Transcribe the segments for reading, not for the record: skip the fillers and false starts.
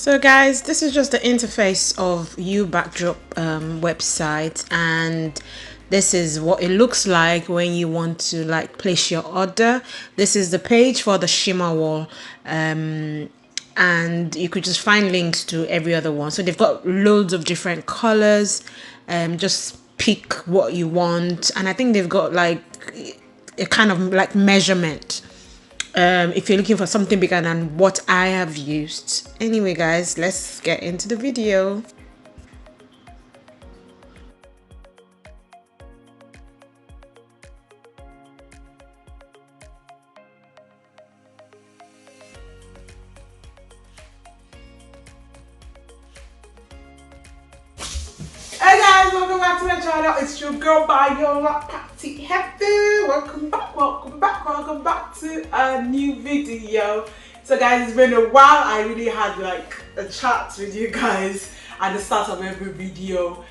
So guys, this is just the interface of U Backdrop website, and this is what it looks like when you want to like place your order. This is the page for the shimmer wall, and you could just find links to every other one. So they've got loads of different colors. Just pick what you want, and I think they've got like a kind of like measurement if you're looking for something bigger than what I have used. Anyway guys, let's get into the video. Hey guys, welcome back to my channel. It's your girl Bayola Patty Happy. Welcome back to a new video. So guys, it's been a while. I really had like a chat with you guys at the start of every video.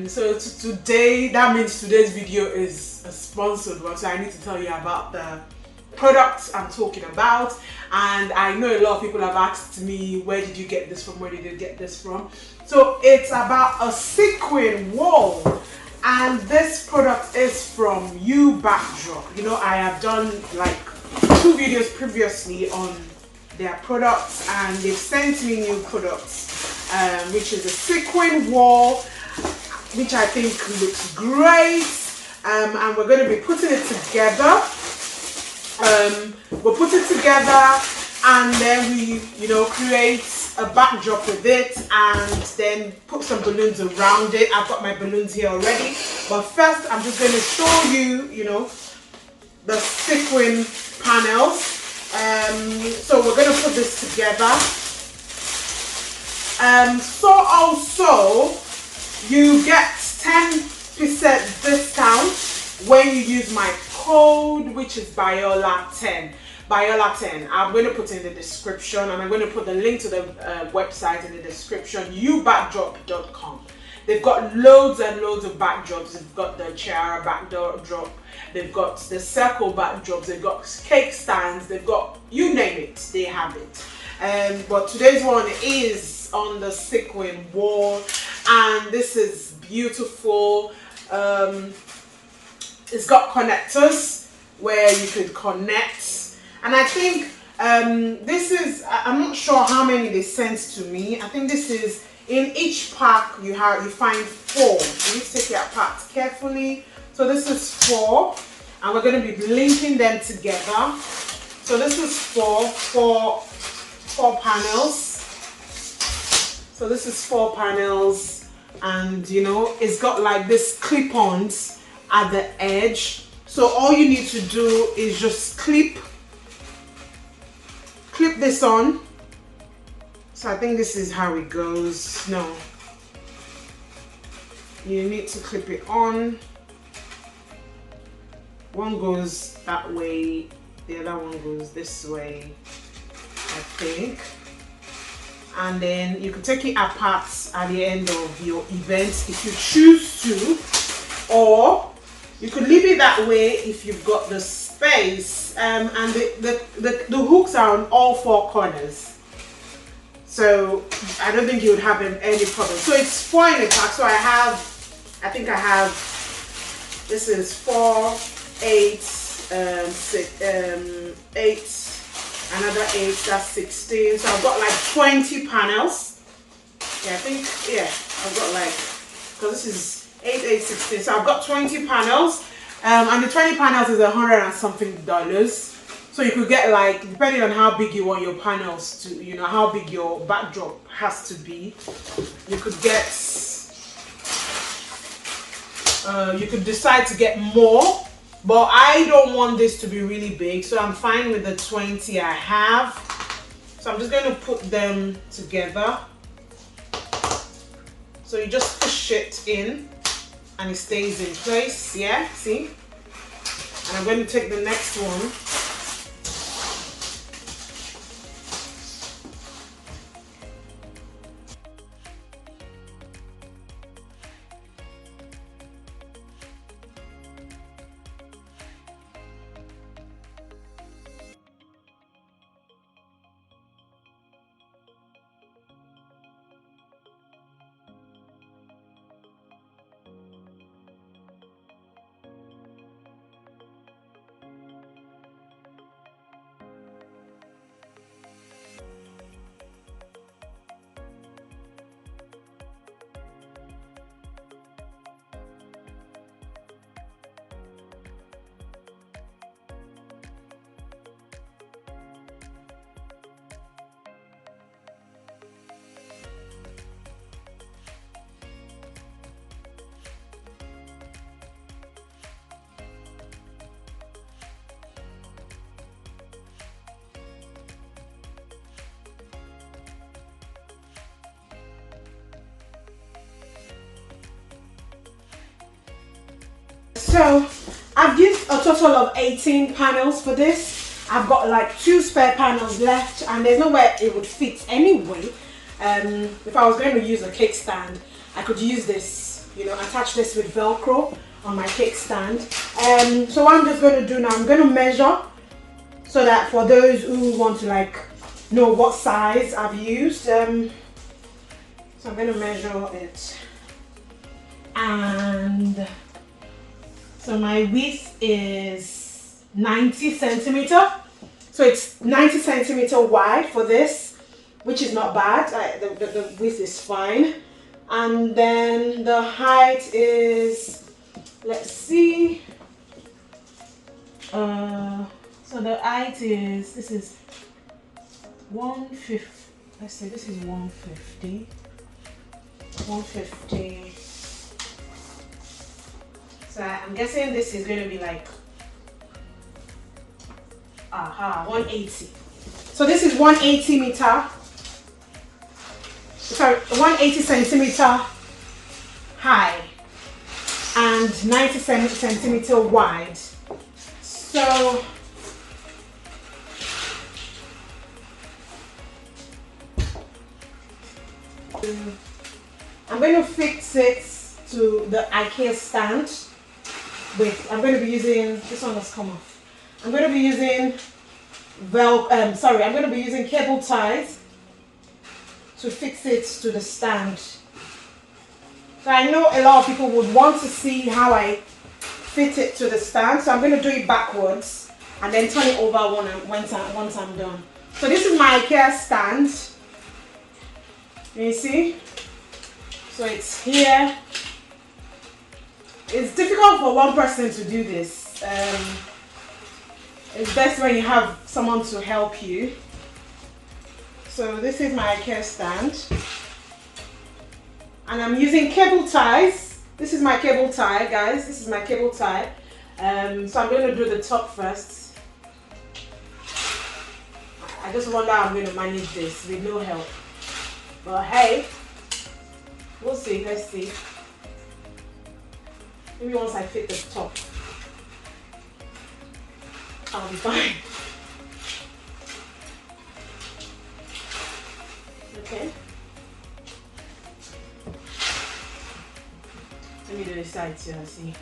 So today, that means today's video is a sponsored one. So I need to tell you about the products I'm talking about. And I know a lot of people have asked me, where did you get this from? Where did you get this from? So it's about a sequin wall, and this product is from U Backdrop. You know, I have done like 2 videos previously on their products, and they've sent me new products, which is a sequin wall, which I think looks great. And we're going to be putting it together. We'll put it together, and then we, create a backdrop with it, and then put some balloons around it. I've got my balloons here already, but first I'm just going to show you, the sequin panels. So we're going to put this together. So also you get 10% discount when you use my code, which is Bayola10. Bayola10. I'm going to put it in the description, and I'm going to put the link to the website in the description. ubackdrop.com. They've got loads and loads of backdrops. They've got the chair backdrop. They've got the circle backdrops. They've got cake stands. They've got, you name it, they have it. But today's one is on the sequin wall, and this is beautiful. It's got connectors where you could connect. And I think this is, I'm not sure how many they sent to me. I think this is, in each pack you find 4. You need to take it apart carefully. So this is 4, and we're going to be linking them together. So this is 4 panels. So this is 4 panels, and it's got like this clip-ons at the edge. So all you need to do is just clip this on. So I think this is how it goes. No, you need to clip it on. One goes that way, the other one goes this way, I think. And then you can take it apart at the end of your event if you choose to, or you could leave it that way if you've got the space. And the hooks are on all 4 corners, so I don't think you would have any problem. So it's 4 in a pack. So I think I have, this is 4, 8, 6, 8, another 8, that's 16. So I've got like 20 panels. Yeah, I think, yeah, I've got like, because this is 8, 8, 16. So I've got 20 panels. And the 20 panels is $100 and something. So you could get, like, depending on how big you want your panels to, how big your backdrop has to be, you could get, you could decide to get more. But I don't want this to be really big, so I'm fine with the 20 I have. So I'm just going to put them together. So you just push it in, and it stays in place. Yeah, see? And I'm going to take the next one. So I've used a total of 18 panels for this. I've got like 2 spare panels left, and there's nowhere it would fit anyway. If I was going to use a cake stand, I could use this, you know, attach this with Velcro on my cake stand. So what I'm just going to do now, I'm going to measure so that for those who want to like know what size I've used. So I'm going to measure it, and so my width is 90 centimeter. So it's 90 centimeter wide for this, which is not bad. The width is fine. And then the height is, let's see. So the height is, this is 150. Let's say this is 150. 150. So I'm guessing this is going to be like 180. So this is 180 meter. Sorry, 180 centimeter high and 90 centimeter wide. So I'm going to fix it to the IKEA stand. I'm going to be using, this one has come off. I'm going to be using I'm going to be using cable ties to fix it to the stand. So I know a lot of people would want to see how I fit it to the stand. So I'm going to do it backwards and then turn it over once I'm done. So this is my IKEA stand. You see? So it's here. It's difficult for one person to do this. It's best when you have someone to help you. So this is my IKEA stand. And I'm using cable ties. This is my cable tie, guys. This is my cable tie. So I'm going to do the top first. I just wonder how I'm going to manage this with no help. But hey, we'll see. Let's see. Maybe once I fit the top, I'll be fine. Okay. Let me do the side too, I see.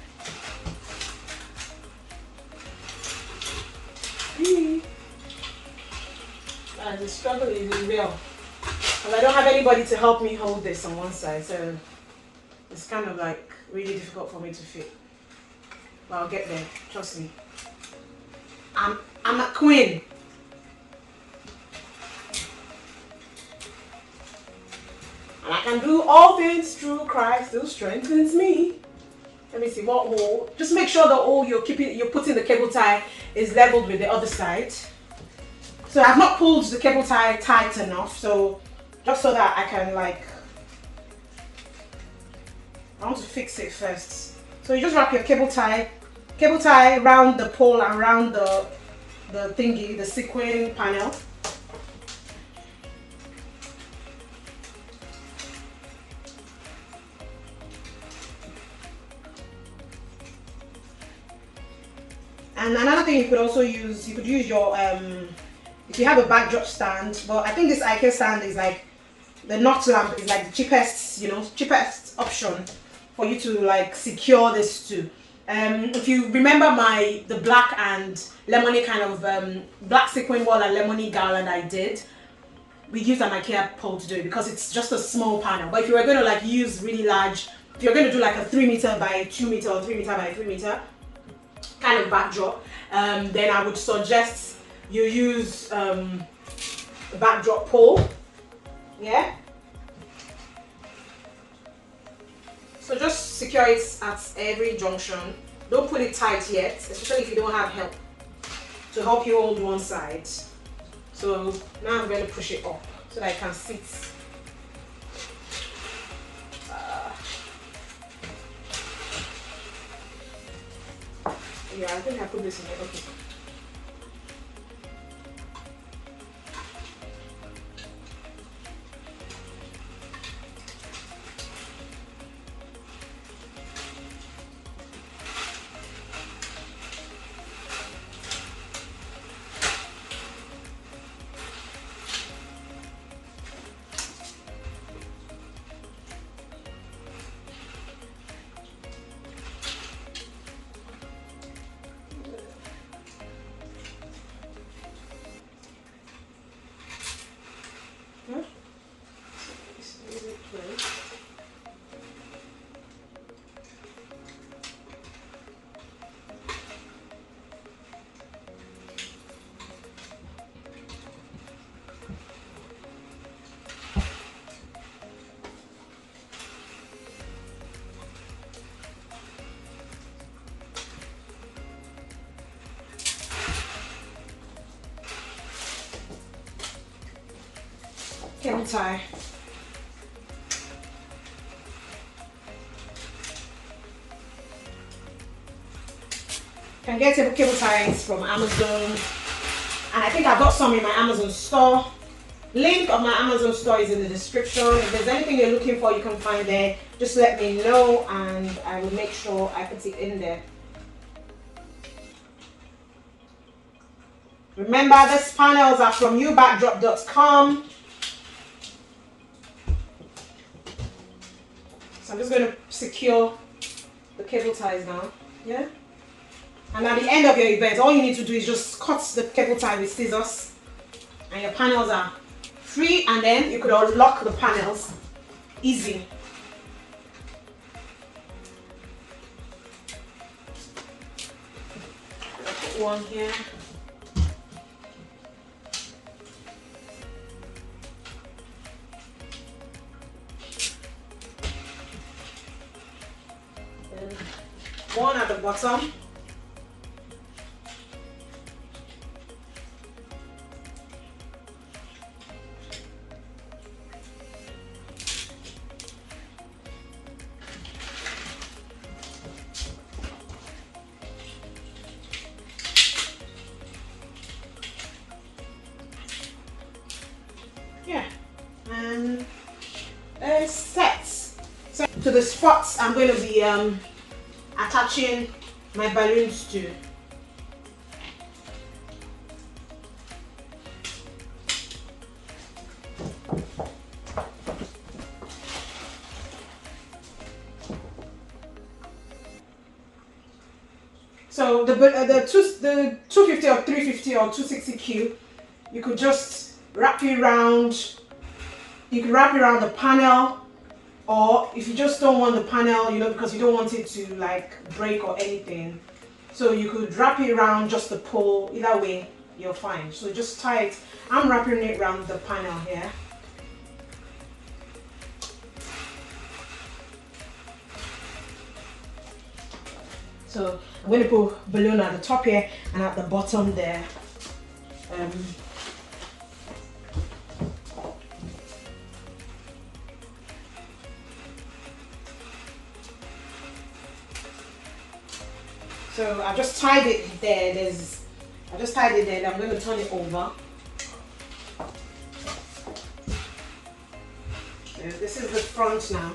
And the struggle is real. Because I don't have anybody to help me hold this on one side, so it's kind of like really difficult for me to fit. But I'll get there, trust me. I'm a queen. And I can do all things through Christ who strengthens me. Let me see, what hole? Just make sure the hole you're putting the cable tie is leveled with the other side. So I've not pulled the cable tie tight enough, so just so that I can like, I want to fix it first. So you just wrap your cable tie around the pole and around the thingy, the sequin panel. And another thing you could also use, you could use your if you have a backdrop stand, but I think this IKEA stand is like, the knot lamp is like the cheapest, cheapest option for you to like secure this to. If you remember the black and lemony kind of black sequin wall and lemony garland I did, we used an IKEA pole to do it because it's just a small panel. But if you were going to like use really large, if you're going to do like a 3 meter by 2 meter or 3 meter by 3 meter kind of backdrop, then I would suggest you use a backdrop pole. Yeah. So just secure it at every junction. Don't put it tight yet, especially if you don't have help to help you hold one side. So now I'm going to push it up so that I can sit. Yeah, I think I put this in there. Okay. cable tie. You can get cable ties from Amazon, and I think I got some in my Amazon store. Link of my Amazon store is in the description. If there's anything you're looking for, you can find there. Just let me know and I will make sure I put it in there. Remember, these panels are from youbackdrop.com. So I'm just going to secure the cable ties now. Yeah? And at the end of your event, all you need to do is just cut the cable tie with scissors and your panels are free, and then you could unlock the panels easy. Put one here. And one at the bottom. Yeah, and set. So to the spots I'm going to be attaching my balloons to. So the 250 or 350 or 260Q, you could just wrap it around. You can wrap it around the panel, or if you just don't want the panel, you know, because you don't want it to like break or anything, so you could wrap it around just the pole. Either way, you're fine. So just tie it. I'm wrapping it around the panel here. So I'm going to put a balloon at the top here and at the bottom there. So I just tied it there. I just tied it there. I'm going to turn it over. So this is the front now.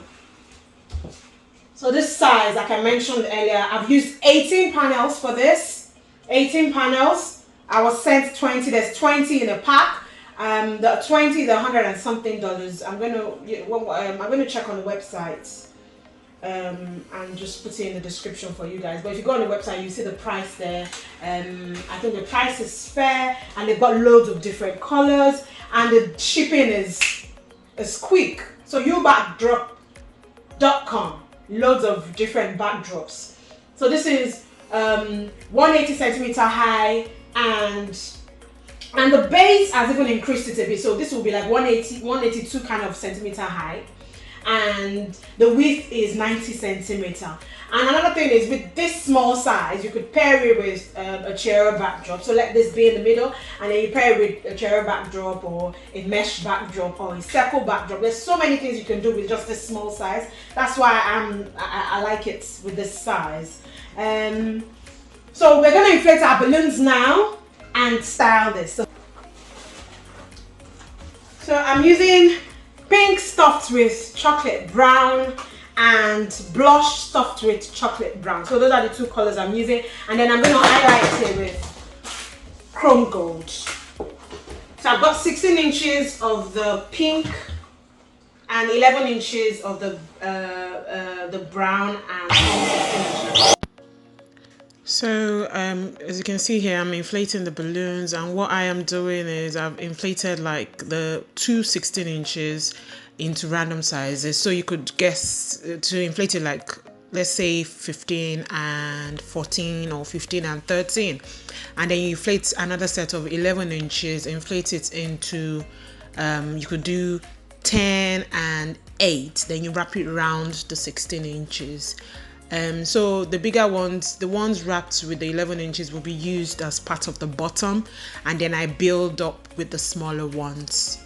So this size, like I mentioned earlier, I've used 18 panels for this. 18 panels. I was sent 20. There's 20 in a pack. The 20, the $100 and something. I'm gonna check on the website. And just put it in the description for you guys. But if you go on the website, you see the price there. I think the price is fair, and they've got loads of different colors, and the shipping is quick. So youbackdrop.com, loads of different backdrops. So this is 180 centimeter high, and the base has even increased it a bit. So this will be like 182 kind of centimeter high. And the width is 90 centimeter. And another thing is, with this small size, you could pair it with a cherry backdrop. So let this be in the middle, and then you pair it with a cherry backdrop or a mesh backdrop or a circle backdrop. There's so many things you can do with just this small size. That's why I like it with this size. So we're going to inflate our balloons now and style this. So I'm using pink stuffed with chocolate brown and blush stuffed with chocolate brown. So those are the two colors I'm using, and then I'm going to highlight it with chrome gold. So I've got 16 inches of the pink and 11 inches of the brown and 16 inches. So as you can see here, I'm inflating the balloons, and what I am doing is I've inflated like the 16 inches into random sizes, so you could guess to inflate it like, let's say 15 and 14 or 15 and 13, and then you inflate another set of 11 inches, inflate it into you could do 10 and 8, then you wrap it around the 16 inches. So the bigger ones, the ones wrapped with the 11 inches, will be used as part of the bottom, and then I build up with the smaller ones.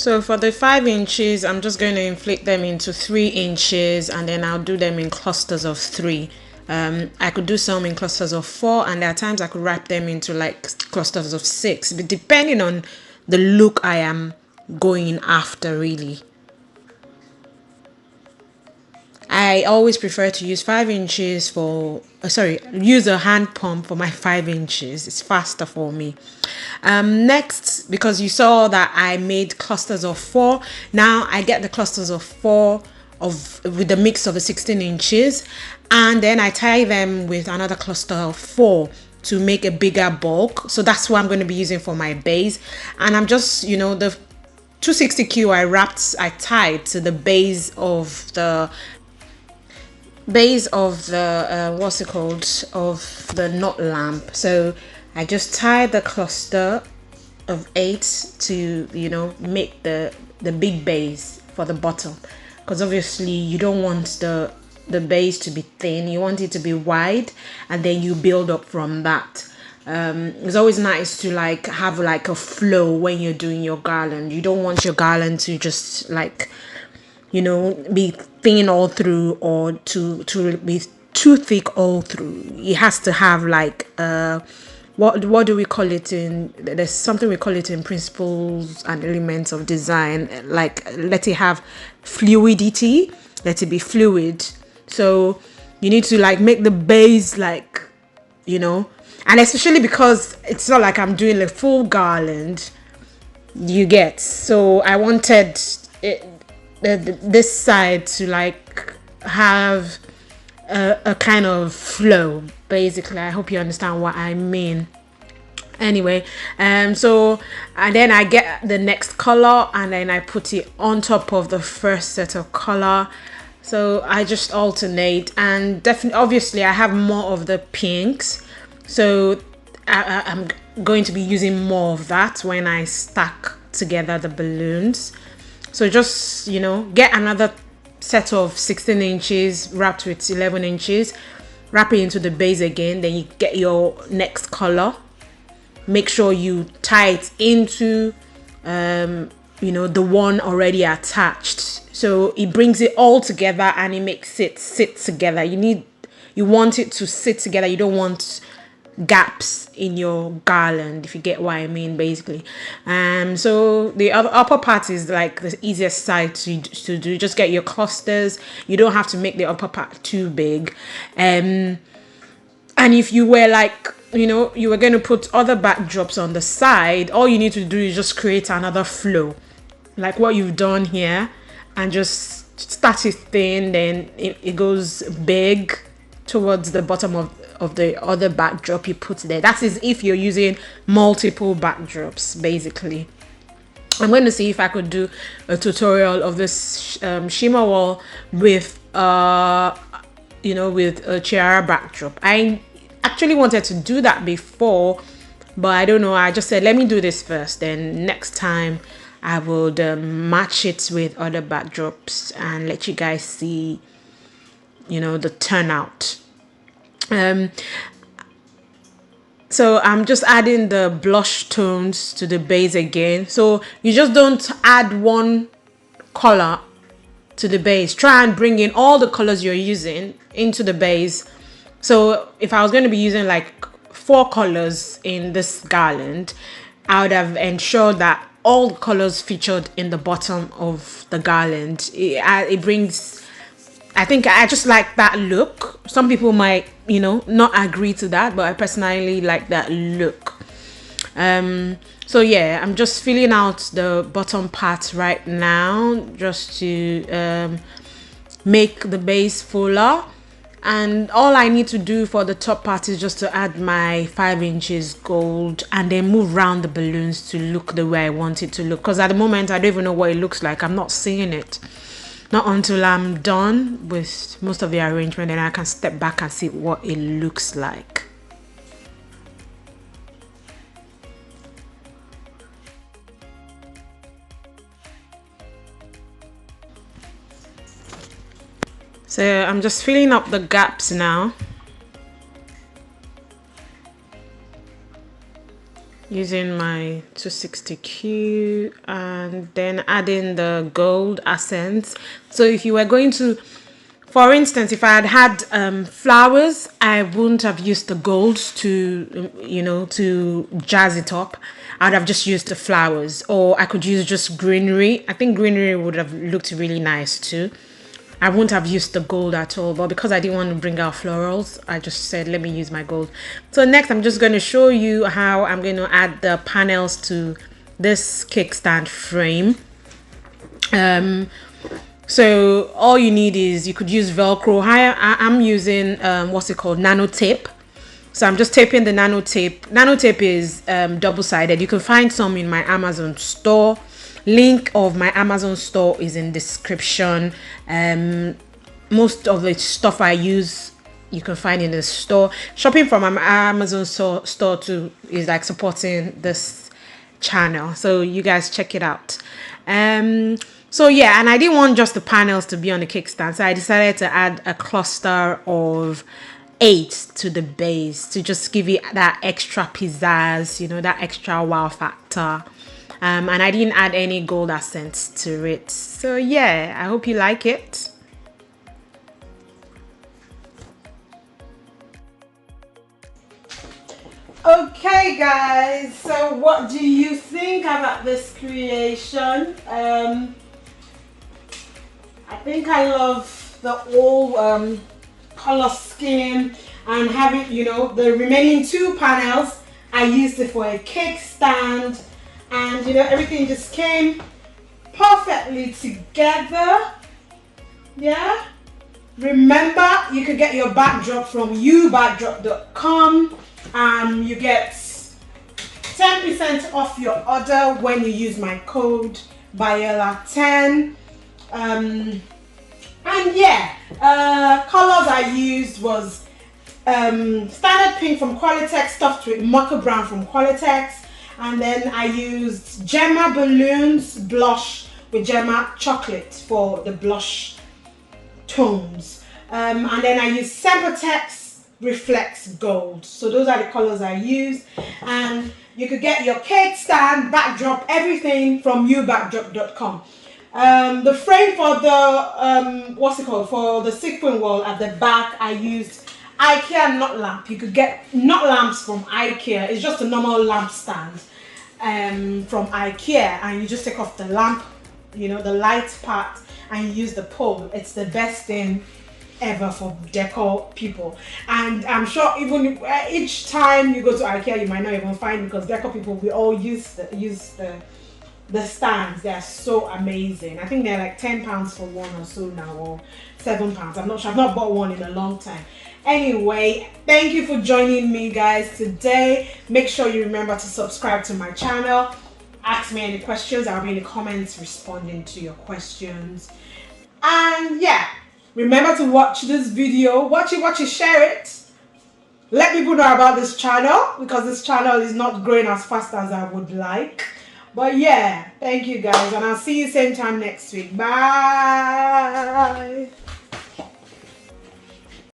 So for the 5 inches, I'm just going to inflate them into 3 inches, and then I'll do them in clusters of 3. I could do some in clusters of 4, and there are times I could wrap them into like clusters of 6, but depending on the look I am going after, really. I always prefer to use 5 inches for, use a hand pump for my 5 inches. It's faster for me. Next, because you saw that I made clusters of 4, now I get the clusters of 4 with the mix of the 16 inches, and then I tie them with another cluster of 4 to make a bigger bulk. So that's what I'm going to be using for my base. And I'm just, the 260Q I tied to the base of the what's it called, of the knot lamp. So I just tied the cluster of 8 to make the big base for the bottom, because obviously you don't want the base to be thin, you want it to be wide, and then you build up from that. It's always nice to like have like a flow when you're doing your garland. You don't want your garland to just like be thin all through, or to be too thick all through. It has to have like what do we call it there's something we call it in principles and elements of design, like let it have fluidity, let it be fluid. So you need to like make the base like, and especially because it's not like I'm doing a full garland, you get. So I wanted this side to like have a kind of flow, basically. I hope you understand what I mean. Anyway, so and then I get the next color, and then I put it on top of the first set of color. So I just alternate, and definitely, obviously, I have more of the pinks, so I'm going to be using more of that when I stack together the balloons. So just, get another set of 16 inches wrapped with 11 inches, wrap it into the base again, then you get your next color. Make sure you tie it into, the one already attached. So it brings it all together and it makes it sit together. You want it to sit together. You don't want gaps in your garland, if you get what I mean, basically. So the upper part is like the easiest side to do. Just get your clusters. You don't have to make the upper part too big. And if you were like, you were going to put other backdrops on the side, all you need to do is just create another flow, like what you've done here, and just start it thin, then it goes big towards the bottom of the other backdrop you put there. That is if you're using multiple backdrops, basically. I'm going to see if I could do a tutorial of this shimmer wall with with a tiara backdrop. I actually wanted to do that before, but I don't know, I just said let me do this first, then next time I would match it with other backdrops and let you guys see the turnout. So I'm just adding the blush tones to the base again. So you just don't add one color to the base. Try and bring in all the colors you're using into the base. So if I was going to be using like 4 colors in this garland, I would have ensured that all the colors featured in the bottom of the garland. It brings, I think I just like that look. Some people might, not agree to that, but I personally like that look. So yeah, I'm just filling out the bottom part right now just to make the base fuller. And all I need to do for the top part is just to add my 5 inches gold and then move around the balloons to look the way I want it to look. Because at the moment, I don't even know what it looks like. I'm not seeing it. Not until I'm done with most of the arrangement, then I can step back and see what it looks like. So I'm just filling up the gaps now. using my 260Q and then adding the gold accents. So if you were going to, for instance, if I had flowers, I wouldn't have used the gold to, you know, to jazz it up. I'd have just used the flowers, or I could use just greenery. I think greenery would have looked really nice too. I wouldn't have used the gold at all, but because I didn't want to bring out florals, I just said, let me use my gold. So next, I'm just going to show you how I'm going to add the panels to this kickstand frame. So all you need is, you could use Velcro. I'm using, what's it called? Nano tape. So I'm just taping the nano tape. Nano tape is double-sided. You can find some in my Amazon store. Link of my Amazon store is in description. Most of the stuff I use you can find in the store. Shopping from my Amazon store too is like supporting this channel, so you guys check it out. So yeah, and I didn't want just the panels to be on the kickstand, so I decided to add a cluster of 8 to the base to just give it that extra pizzazz, you know, that extra wow factor. And I didn't add any gold accents to it. So yeah, I hope you like it. Okay guys, so what do you think about this creation? I think I love the whole color scheme, and having, you know, the remaining 2 panels, I used it for a kickstand. And you know, everything just came perfectly together. Yeah. Remember, you can get your backdrop from ubackdrop.com. You get 10% off your order when you use my code Bayela10. And yeah, colors I used was standard pink from Quicklink stuffed with Mocha Brown from Quicklink. And then I used Gemar balloons blush with Gemar chocolate for the blush tones. And then I used Sempertex Reflex Gold. So those are the colors I used. And you could get your cake stand, backdrop, everything from ubackdrop.com. The frame for the, what's it called? For the sequin wall at the back, I used IKEA knot lamp. You could get knot lamps from IKEA. It's just a normal lamp stand from IKEA, and you just take off the lamp, you know, the light part, and you use the pole. It's the best thing ever for decor people. And I'm sure even each time you go to IKEA, you might not even find, because decor people, we all use the stands. They are so amazing. I think they're like £10 for one or so now, or £7. I'm not sure. I've not bought one in a long time. Anyway, thank you for joining me guys today. Make sure you remember to subscribe to my channel. Ask me any questions. I'll be in the comments responding to your questions. And yeah, remember to watch this video. Watch it, share it. Let people know about this channel, because this channel is not growing as fast as I would like. But yeah, thank you guys, and I'll see you same time next week. Bye.